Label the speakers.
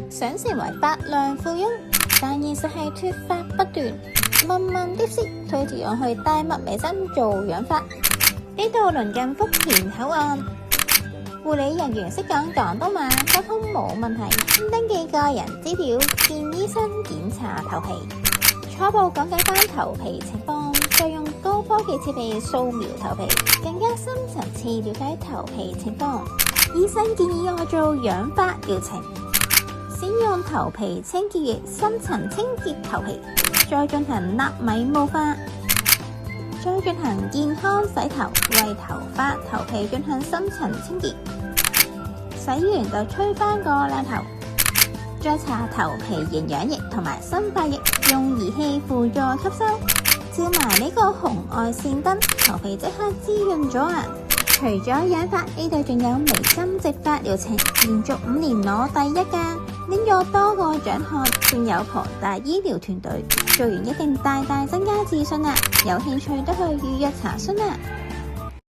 Speaker 1: 想成為百萬富翁，但現實係脫髮不斷。問問啲師推薦我去大麥美心做養髮。呢度鄰近福田口岸，護理人員識講廣東話，溝通冇問題。登記個人資料，見醫生檢查頭皮，初步講解翻頭皮情況，再用高科技設備掃描頭皮，更加深層次了解頭皮情況。醫生建議我做養髮療程，先用頭皮清潔液深層清潔頭皮，再進行納米霧化，再進行健康洗頭，為頭髮頭皮進行深層清潔。洗完就吹翻個靚頭，再搽頭皮營養液同埋生髮液，用儀器輔助吸收，照埋呢個紅外線燈，頭皮即刻滋潤咗啊！除咗養髮，呢度仲有微針植髮療程，連續5年攞第1㗎，拎咗多個獎項，仲有龐大醫療團隊，做完一定大大增加自信啊！有興趣都去預約查詢啊！